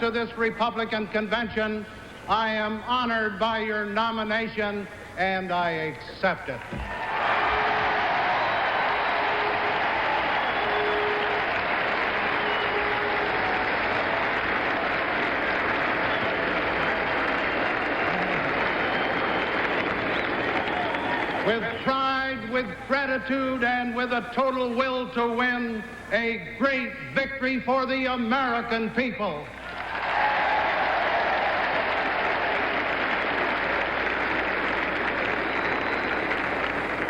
to this Republican convention, I am honored by your nomination, and I accept it. With pride, with gratitude, and with a total will to win, a great victory for the American people.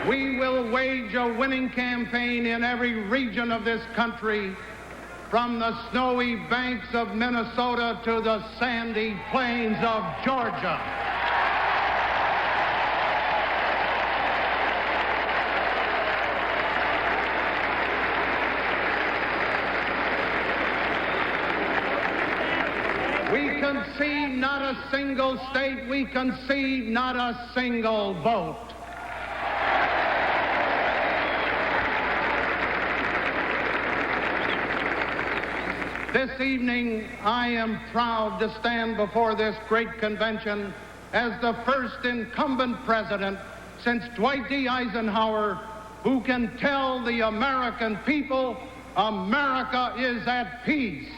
We will wage a winning campaign in every region of this country, from the snowy banks of Minnesota to the sandy plains of Georgia. We concede not a single state. We concede not a single vote. This evening, I am proud to stand before this great convention as the first incumbent president since Dwight D. Eisenhower who can tell the American people America is at peace.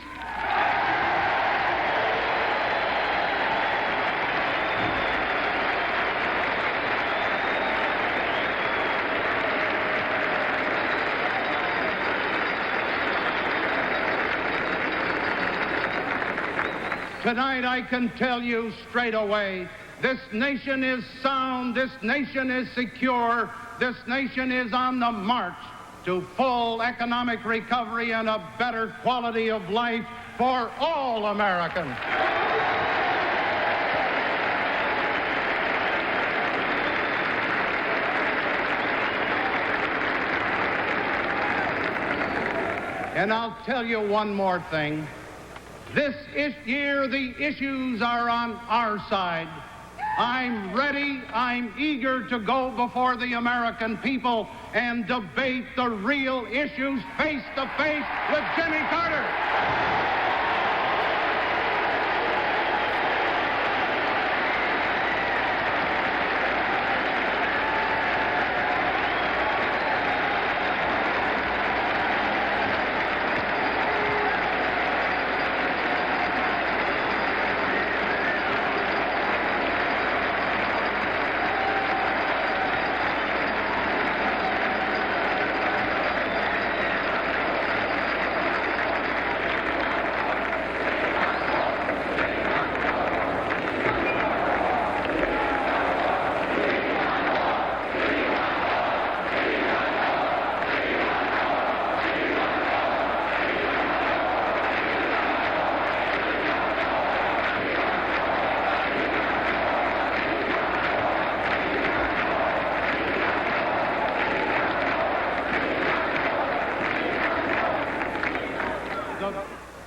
Tonight, I can tell you straight away, this nation is sound, this nation is secure, this nation is on the march to full economic recovery and a better quality of life for all Americans. And I'll tell you one more thing. This year, the issues are on our side. I'm ready, I'm eager to go before the American people and debate the real issues face to face with Jimmy Carter.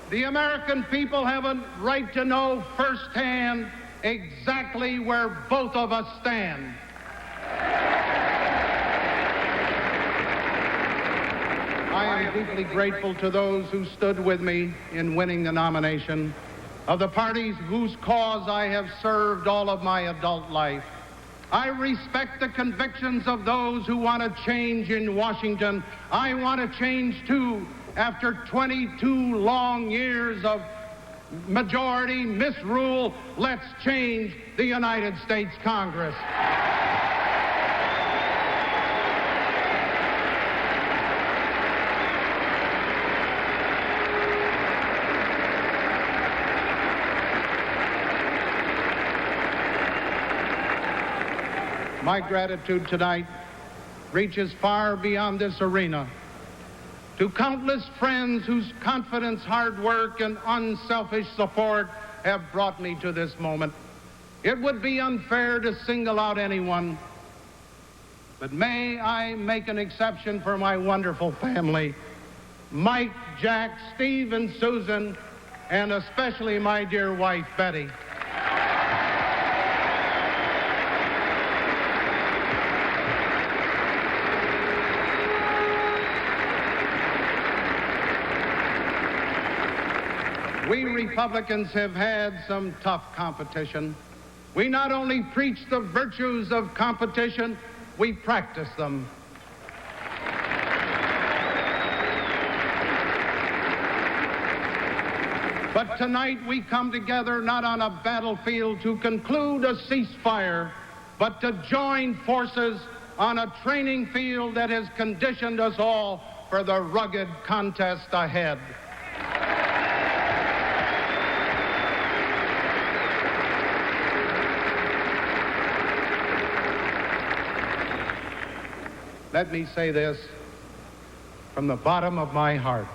The American people have a right to know firsthand exactly where both of us stand. I am deeply grateful to those who stood with me in winning the nomination, of the parties whose cause I have served all of my adult life. I respect the convictions of those who want to change in Washington. I want to change too. After 22 long years of majority misrule, let's change the United States Congress. My gratitude tonight reaches far beyond this arena. To countless friends whose confidence, hard work, and unselfish support have brought me to this moment. It would be unfair to single out anyone, but may I make an exception for my wonderful family, Mike, Jack, Steve, and Susan, and especially my dear wife, Betty. We Republicans have had some tough competition. We not only preach the virtues of competition, we practice them. But tonight we come together not on a battlefield to conclude a ceasefire, but to join forces on a training field that has conditioned us all for the rugged contest ahead. Let me say this from the bottom of my heart.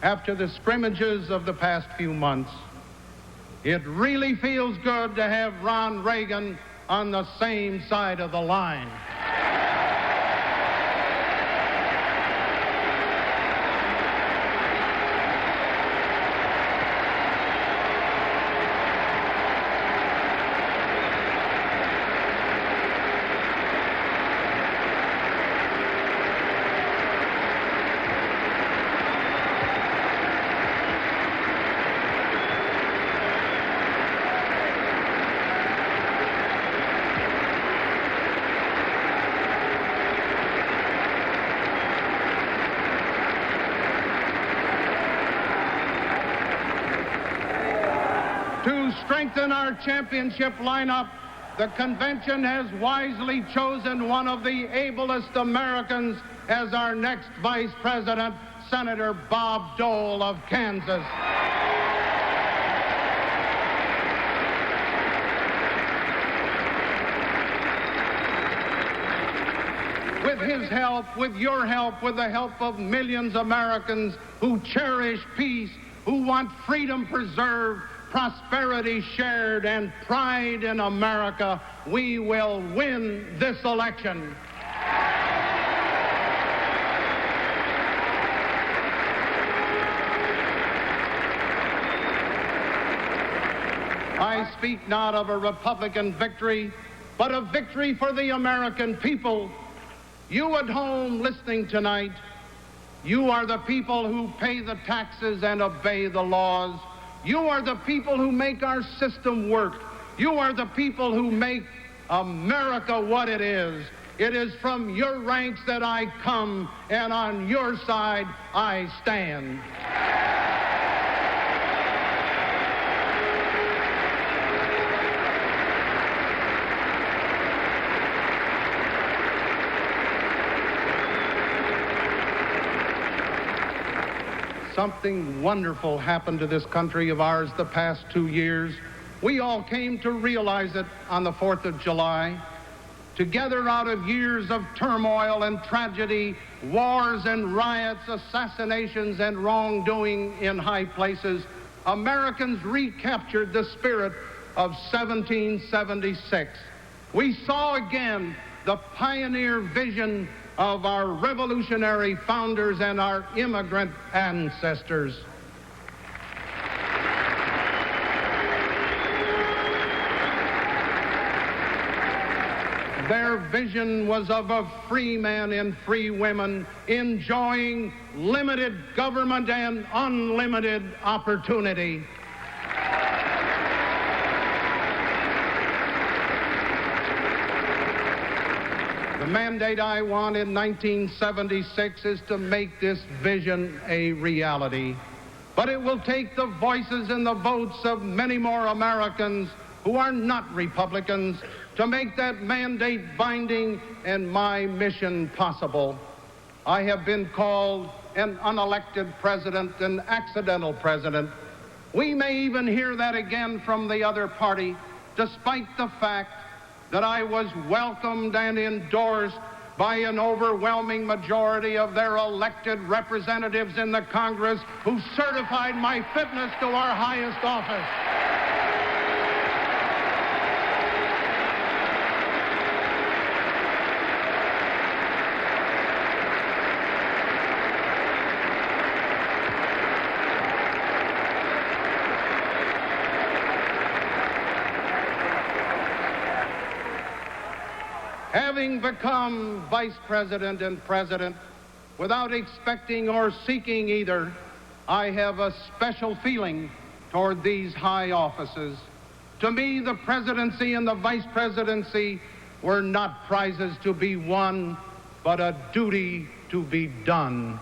After the scrimmages of the past few months, it really feels good to have Ron Reagan on the same side of the line. To strengthen our championship lineup, the convention has wisely chosen one of the ablest Americans as our next vice president, Senator Bob Dole of Kansas. With his help, with your help, with the help of millions of Americans who cherish peace, who want freedom preserved, prosperity shared, and pride in America, we will win this election. I speak not of a Republican victory, but a victory for the American people. You at home listening tonight, you are the people who pay the taxes and obey the laws. You are the people who make our system work. You are the people who make America what it is. It is from your ranks that I come, and on your side I stand. Something wonderful happened to this country of ours the past 2 years. We all came to realize it on the 4th of July. Together, out of years of turmoil and tragedy, wars and riots, assassinations and wrongdoing in high places, Americans recaptured the spirit of 1776. We saw again the pioneer vision of our revolutionary founders and our immigrant ancestors. Their vision was of a free man and free women enjoying limited government and unlimited opportunity. The mandate I won in 1976 is to make this vision a reality. But it will take the voices and the votes of many more Americans who are not Republicans to make that mandate binding and my mission possible. I have been called an unelected president, an accidental president. We may even hear that again from the other party, despite the fact that I was welcomed and endorsed by an overwhelming majority of their elected representatives in the Congress who certified my fitness to our highest office. Having become vice president and president without expecting or seeking either, I have a special feeling toward these high offices. To me, the presidency and the vice presidency were not prizes to be won, but a duty to be done.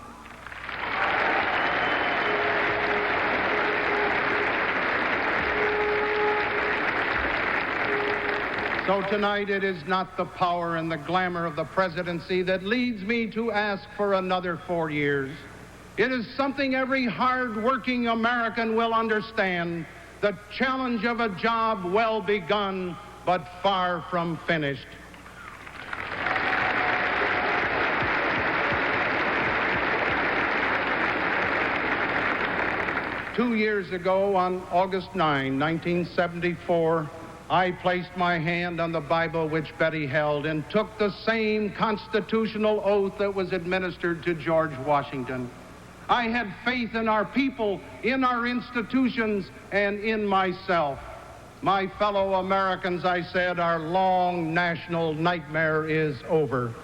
So tonight, it is not the power and the glamour of the presidency that leads me to ask for another 4 years. It is something every hard-working American will understand, the challenge of a job well begun but far from finished. Two years ago, on August 9, 1974, I placed my hand on the Bible which Betty held and took the same constitutional oath that was administered to George Washington. I had faith in our people, in our institutions, and in myself. My fellow Americans, I said, our long national nightmare is over.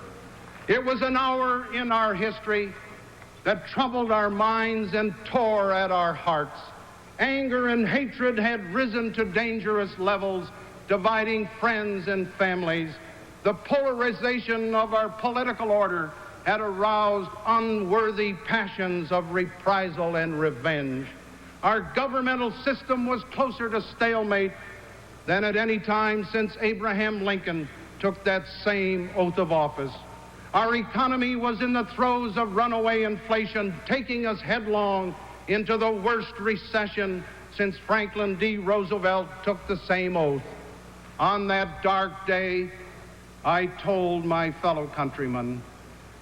It was an hour in our history that troubled our minds and tore at our hearts. Anger and hatred had risen to dangerous levels, dividing friends and families. The polarization of our political order had aroused unworthy passions of reprisal and revenge. Our governmental system was closer to stalemate than at any time since Abraham Lincoln took that same oath of office. Our economy was in the throes of runaway inflation, taking us headlong into the worst recession since Franklin D. Roosevelt took the same oath. On that dark day, I told my fellow countrymen,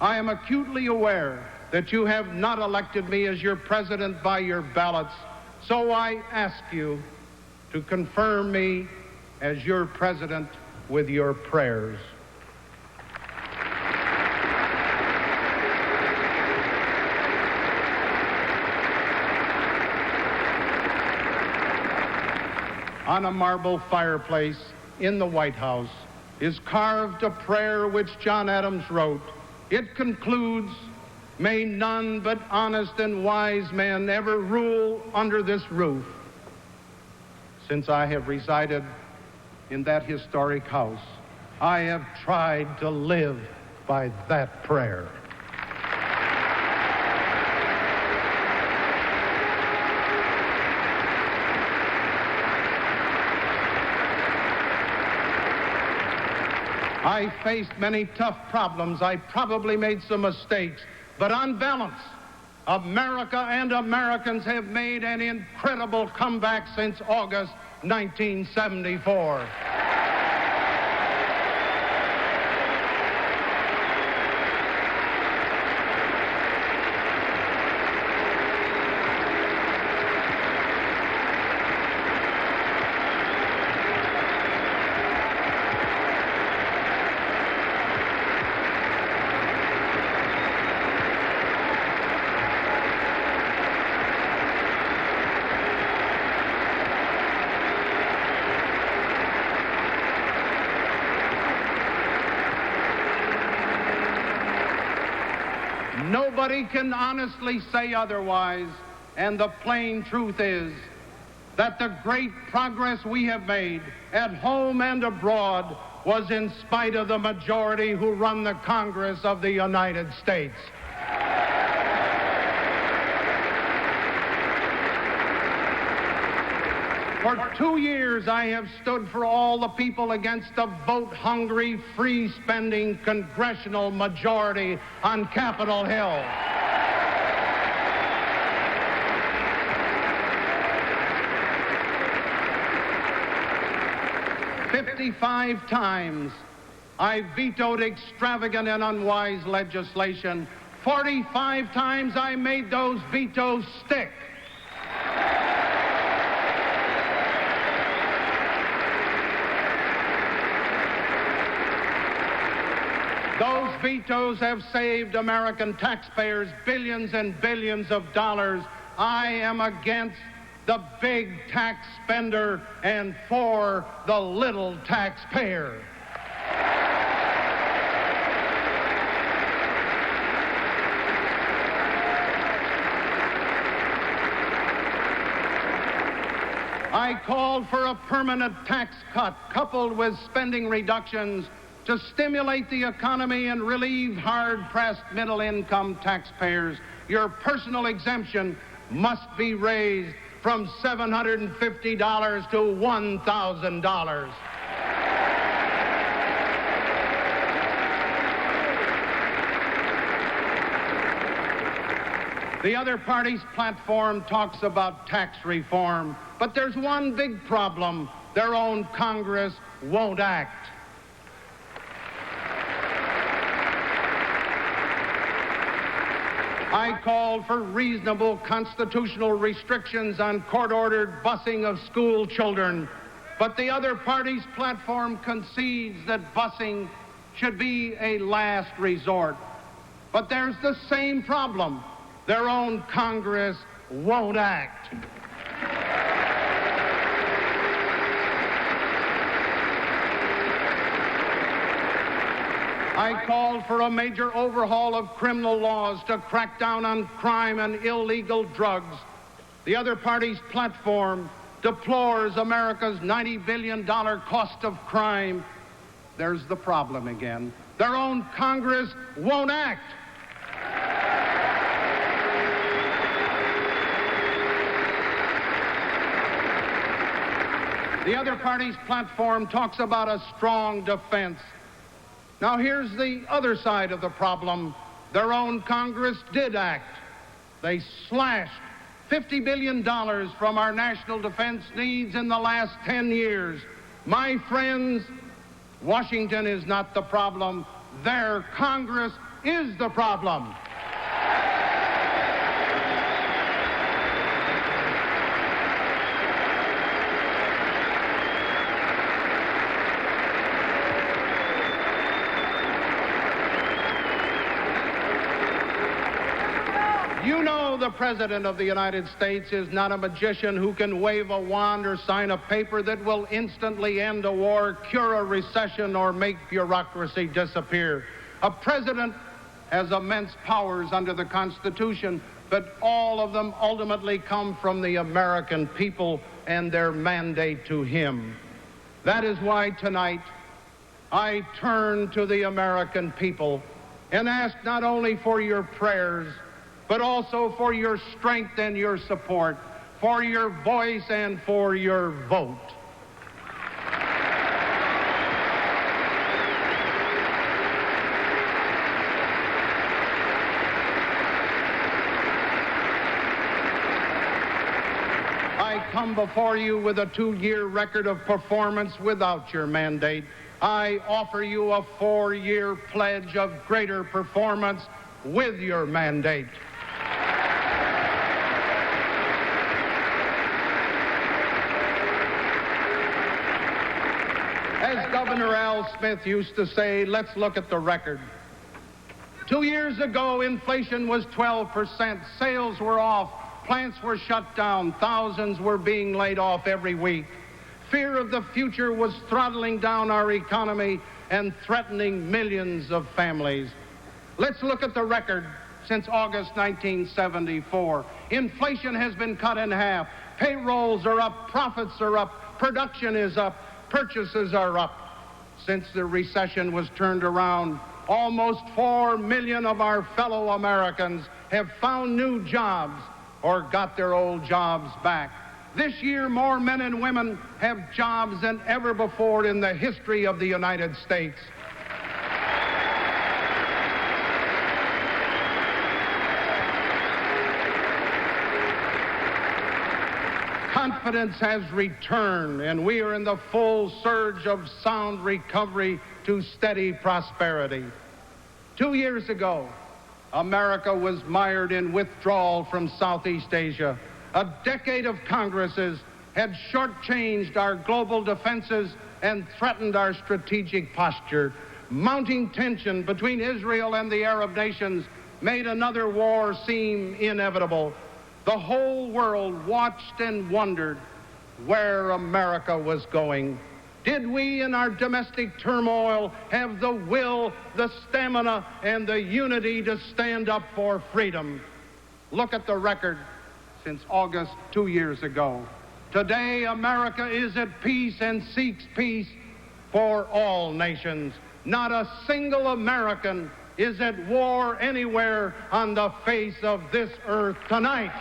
I am acutely aware that you have not elected me as your president by your ballots, so I ask you to confirm me as your president with your prayers. On a marble fireplace in the White House is carved a prayer which John Adams wrote. It concludes, "May none but honest and wise men ever rule under this roof." Since I have resided in that historic house, I have tried to live by that prayer. I faced many tough problems. I probably made some mistakes. But on balance, America and Americans have made an incredible comeback since August 1974. Nobody can honestly say otherwise, and the plain truth is that the great progress we have made at home and abroad was in spite of the majority who run the Congress of the United States. For 2 years, I have stood for all the people against a vote-hungry, free-spending congressional majority on Capitol Hill. "55 times I vetoed extravagant and unwise legislation. 45 times I made those vetoes stick. Those vetoes have saved American taxpayers billions and billions of dollars. I am against the big tax spender and for the little taxpayer. I called for a permanent tax cut coupled with spending reductions to stimulate the economy and relieve hard-pressed middle-income taxpayers. Your personal exemption must be raised from $750 to $1,000. The other party's platform talks about tax reform, but there's one big problem. Their own Congress won't act. I called for reasonable constitutional restrictions on court-ordered busing of school children, but the other party's platform concedes that busing should be a last resort. But there's the same problem. Their own Congress won't act. I called for a major overhaul of criminal laws to crack down on crime and illegal drugs. The other party's platform deplores America's $90 billion cost of crime. There's the problem again. Their own Congress won't act. The other party's platform talks about a strong defense. Now, here's the other side of the problem. Their own Congress did act. They slashed $50 billion from our national defense needs in the last 10 years. My friends, Washington is not the problem. Their Congress is the problem. You know the President of the United States is not a magician who can wave a wand or sign a paper that will instantly end a war, cure a recession, or make bureaucracy disappear. A president has immense powers under the Constitution, but all of them ultimately come from the American people and their mandate to him. That is why tonight I turn to the American people and ask not only for your prayers, but also for your strength and your support, for your voice and for your vote. I come before you with a 2-year record of performance without your mandate. I offer you a 4-year pledge of greater performance with your mandate. As Governor Al Smith used to say, let's look at the record. 2 years ago, inflation was 12%. Sales were off. Plants were shut down. Thousands were being laid off every week. Fear of the future was throttling down our economy and threatening millions of families. Let's look at the record since August 1974. Inflation has been cut in half. Payrolls are up. Profits are up. Production is up. Purchases are up. Since the recession was turned around, almost 4 million of our fellow Americans have found new jobs or got their old jobs back. This year, more men and women have jobs than ever before in the history of the United States. Confidence has returned, and we are in the full surge of sound recovery to steady prosperity. 2 years ago, America was mired in withdrawal from Southeast Asia. A decade of Congresses had shortchanged our global defenses and threatened our strategic posture. Mounting tension between Israel and the Arab nations made another war seem inevitable. The whole world watched and wondered where America was going. Did we, in our domestic turmoil, have the will, the stamina, and the unity to stand up for freedom? Look at the record since August 2 years ago. Today, America is at peace and seeks peace for all nations. Not a single American is at war anywhere on the face of this earth tonight.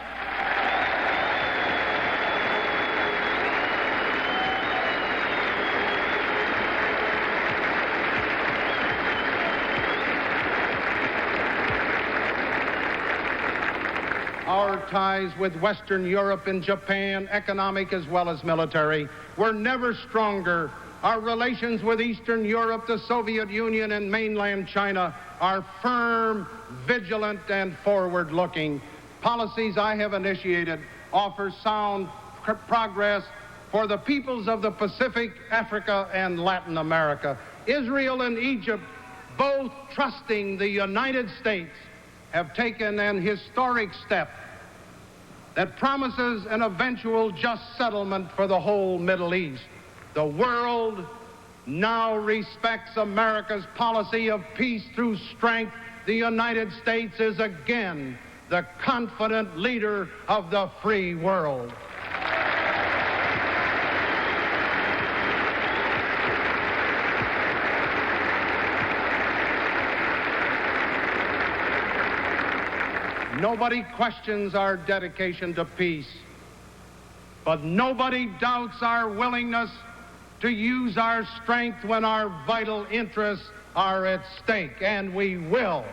Our ties with Western Europe and Japan, economic as well as military, were never stronger. Our relations with Eastern Europe, the Soviet Union, and mainland China are firm, vigilant, and forward-looking. Policies I have initiated offer sound progress for the peoples of the Pacific, Africa, and Latin America. Israel and Egypt, both trusting the United States, have taken an historic step that promises an eventual just settlement for the whole Middle East. The world now respects America's policy of peace through strength. The United States is again the confident leader of the free world. Nobody questions our dedication to peace, but nobody doubts our willingness to use our strength when our vital interests are at stake, and we will.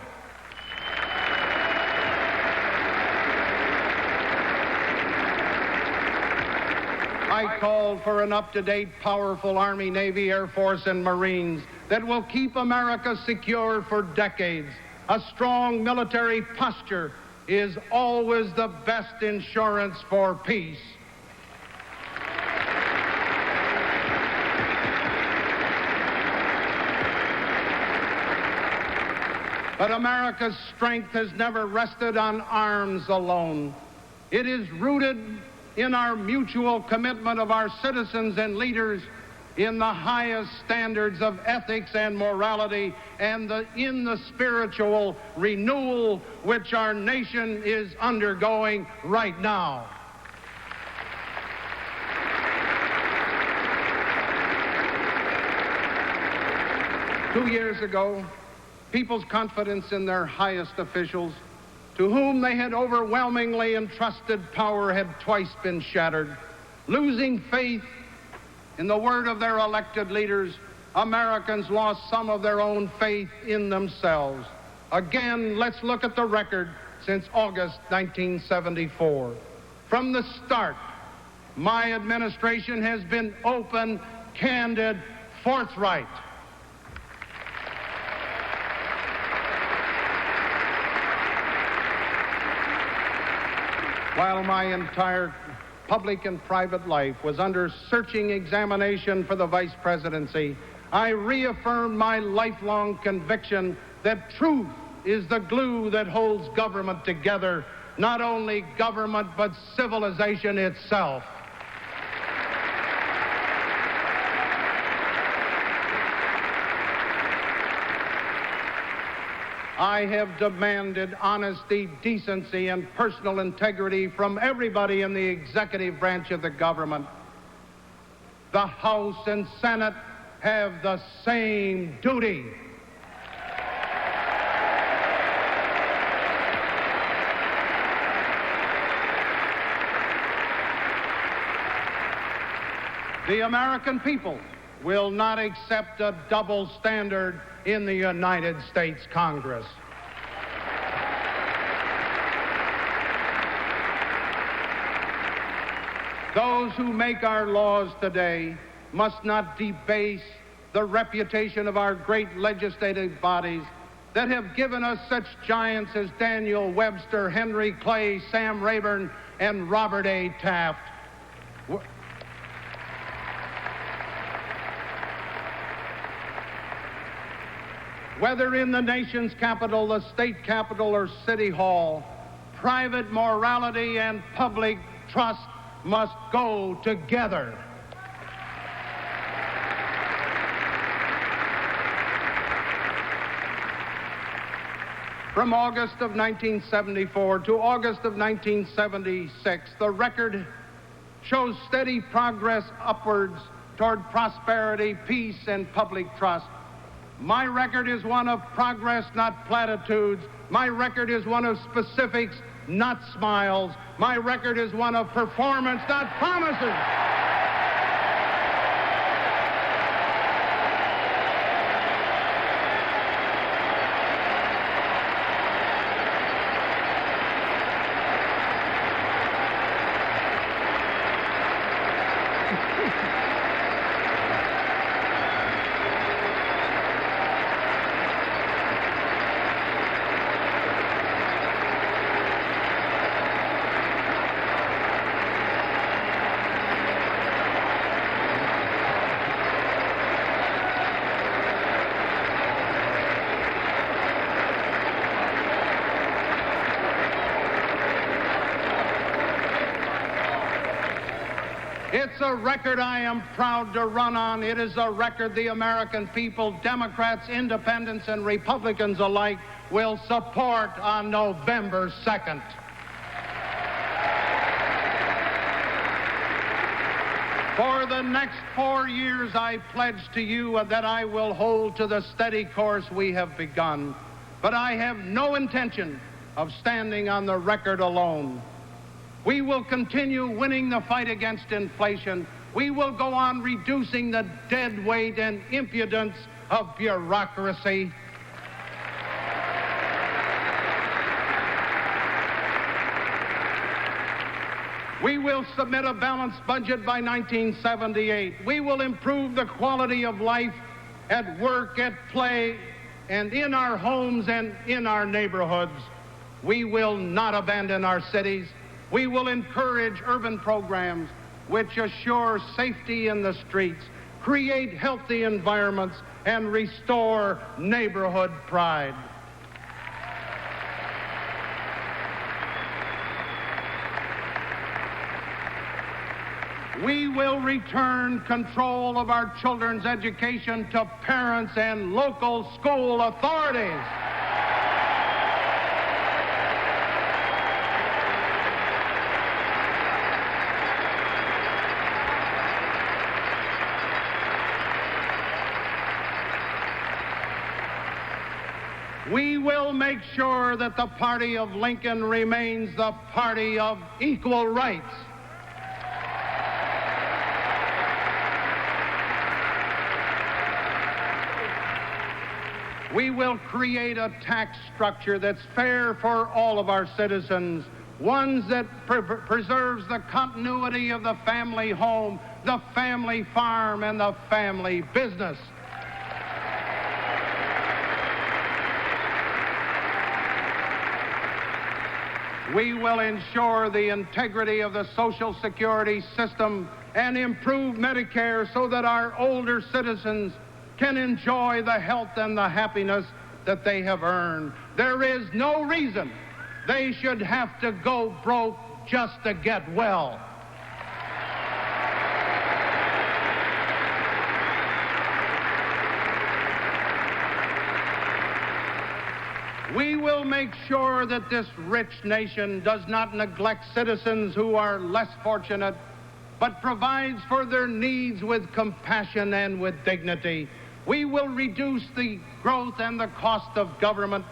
I called for an up-to-date, powerful Army, Navy, Air Force, and Marines that will keep America secure for decades. A strong military posture is always the best insurance for peace. But America's strength has never rested on arms alone. It is rooted in our mutual commitment of our citizens and leaders in the highest standards of ethics and morality, and in the spiritual renewal which our nation is undergoing right now. Two years ago, people's confidence in their highest officials, to whom they had overwhelmingly entrusted power, had twice been shattered. Losing faith in the word of their elected leaders, Americans lost some of their own faith in themselves. Again, let's look at the record since August 1974. From the start, my administration has been open, candid, forthright. While my entire public and private life was under searching examination for the vice presidency, I reaffirmed my lifelong conviction that truth is the glue that holds government together, not only government, but civilization itself. I have demanded honesty, decency, and personal integrity from everybody in the executive branch of the government. The House and Senate have the same duty. The American people will not accept a double standard in the United States Congress. Those who make our laws today must not debase the reputation of our great legislative bodies that have given us such giants as Daniel Webster, Henry Clay, Sam Rayburn, and Robert A. Taft. Whether in the nation's capital, the state capitol, or city hall, private morality and public trust must go together. From August of 1974 to August of 1976, the record shows steady progress upwards toward prosperity, peace, and public trust. My record is one of progress, not platitudes. My record is one of specifics, not smiles. My record is one of performance, not promises. It's a record I am proud to run on. It is a record the American people, Democrats, independents, and Republicans alike, will support on November 2nd. For the next 4 years, I pledge to you that I will hold to the steady course we have begun. But I have no intention of standing on the record alone. We will continue winning the fight against inflation. We will go on reducing the dead weight and impudence of bureaucracy. We will submit a balanced budget by 1978. We will improve the quality of life at work, at play, and in our homes and in our neighborhoods. We will not abandon our cities. We will encourage urban programs which assure safety in the streets, create healthy environments, and restore neighborhood pride. We will return control of our children's education to parents and local school authorities. We will make sure that the party of Lincoln remains the party of equal rights. We will create a tax structure that's fair for all of our citizens, one that preserves the continuity of the family home, the family farm, and the family business. We will ensure the integrity of the Social Security system and improve Medicare so that our older citizens can enjoy the health and the happiness that they have earned. There is no reason they should have to go broke just to get well. We will make sure that this rich nation does not neglect citizens who are less fortunate, but provides for their needs with compassion and with dignity. We will reduce the growth and the cost of government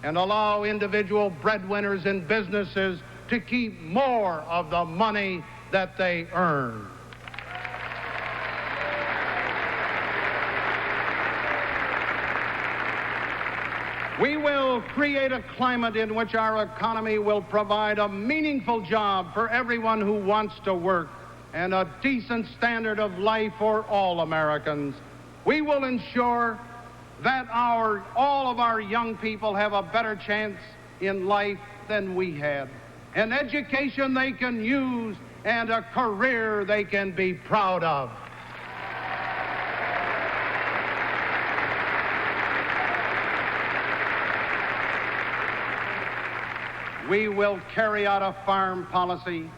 and allow individual breadwinners and businesses to keep more of the money that they earn. We will create a climate in which our economy will provide a meaningful job for everyone who wants to work and a decent standard of life for all Americans. We will ensure that all of our young people have a better chance in life than we had, an education they can use and a career they can be proud of. We will carry out a farm policy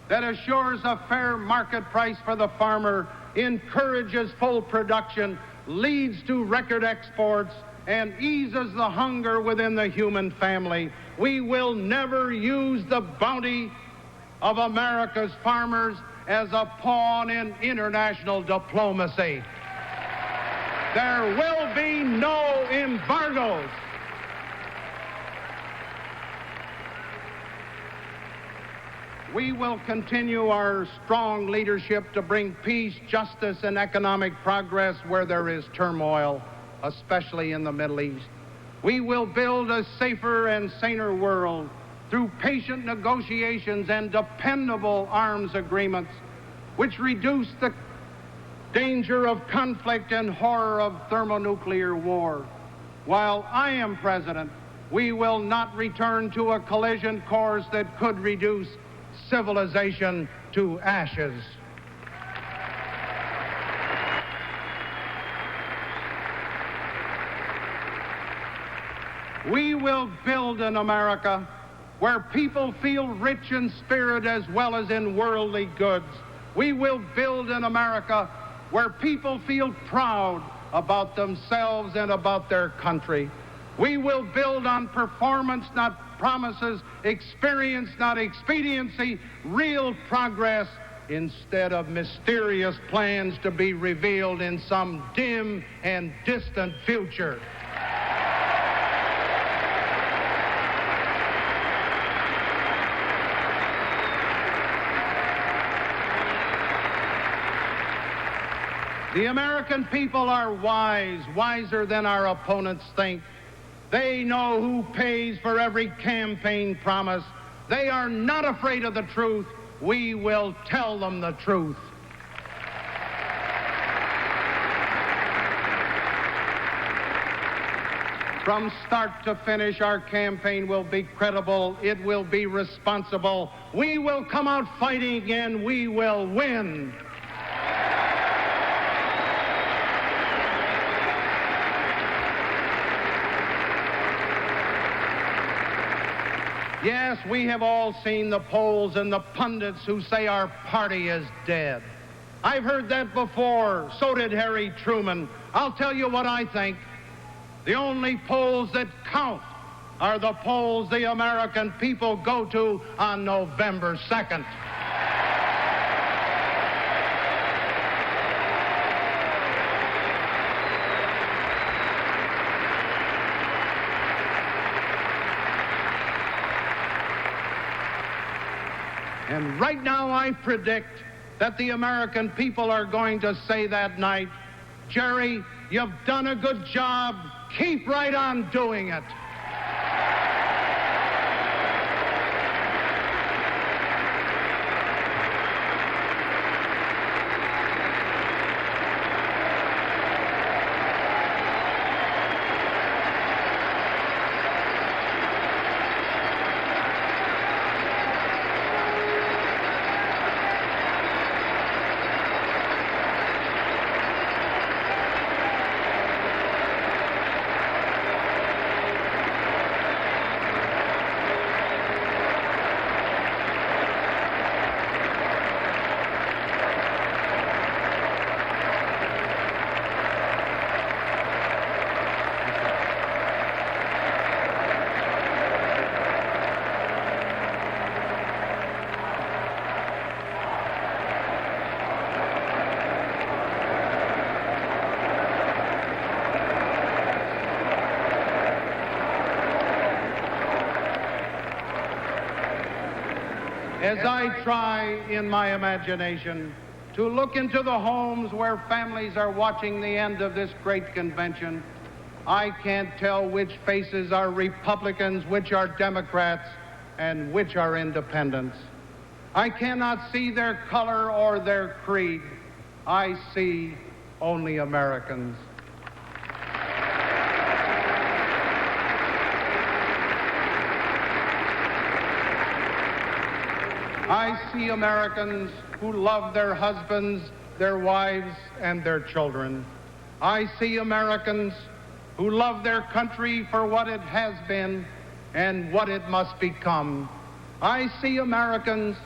that assures a fair market price for the farmer, encourages full production, leads to record exports, and eases the hunger within the human family. We will never use the bounty of America's farmers as a pawn in international diplomacy. There will be no embargoes. We will continue our strong leadership to bring peace, justice, and economic progress where there is turmoil, especially in the Middle East. We will build a safer and saner world through patient negotiations and dependable arms agreements, which reduce the danger of conflict and horror of thermonuclear war. While I am president, we will not return to a collision course that could reduce civilization to ashes. We will build an America where people feel rich in spirit as well as in worldly goods. We will build an America where people feel proud about themselves and about their country. We will build on performance, not promises, experience, not expediency, real progress instead of mysterious plans to be revealed in some dim and distant future. The American people are wise, wiser than our opponents think. They know who pays for every campaign promise. They are not afraid of the truth. We will tell them the truth. From start to finish, our campaign will be credible. It will be responsible. We will come out fighting and we will win. Yes, we have all seen the polls and the pundits who say our party is dead. I've heard that before. So did Harry Truman. I'll tell you what I think. The only polls that count are the polls the American people go to on November 2nd. And right now I predict that the American people are going to say that night, Jerry, you've done a good job. Keep right on doing it. As I try in my imagination to look into the homes where families are watching the end of this great convention, I can't tell which faces are Republicans, which are Democrats, and which are independents. I cannot see their color or their creed. I see only Americans. I see Americans who love their husbands, their wives, and their children. I see Americans who love their country for what it has been and what it must become. I see Americans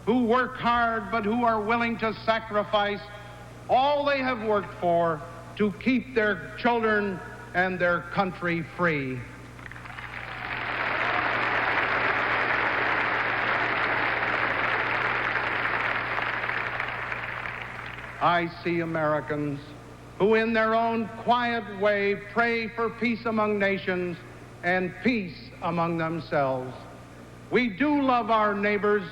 who work hard but who are willing to sacrifice all they have worked for to keep their children and their country free. I see Americans who in their own quiet way pray for peace among nations and peace among themselves. We do love our neighbors,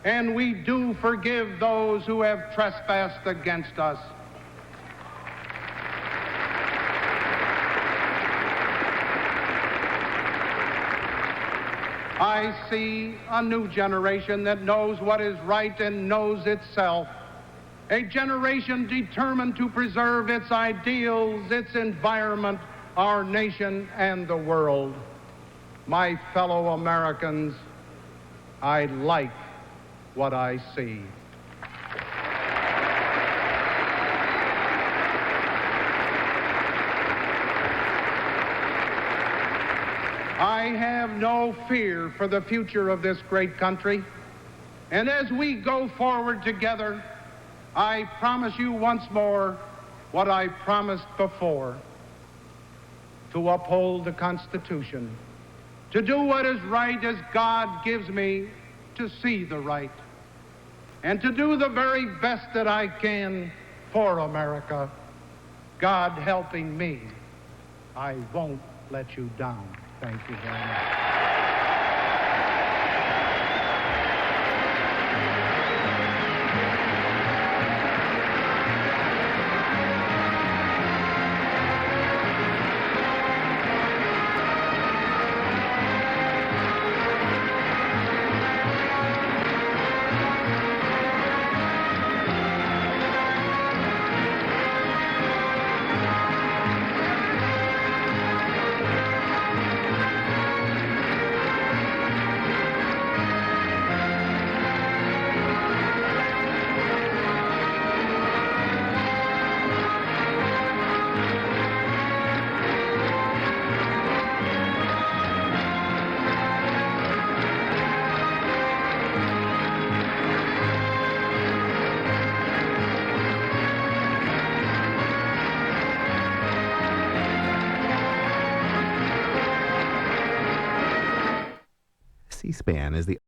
and we do forgive those who have trespassed against us. I see a new generation that knows what is right and knows itself. A generation determined to preserve its ideals, its environment, our nation, and the world. My fellow Americans, I like what I see. I have no fear for the future of this great country. And as we go forward together, I promise you once more what I promised before: to uphold the Constitution, to do what is right as God gives me to see the right, and to do the very best that I can for America. God helping me, I won't let you down. Thank you very much. C-SPAN is the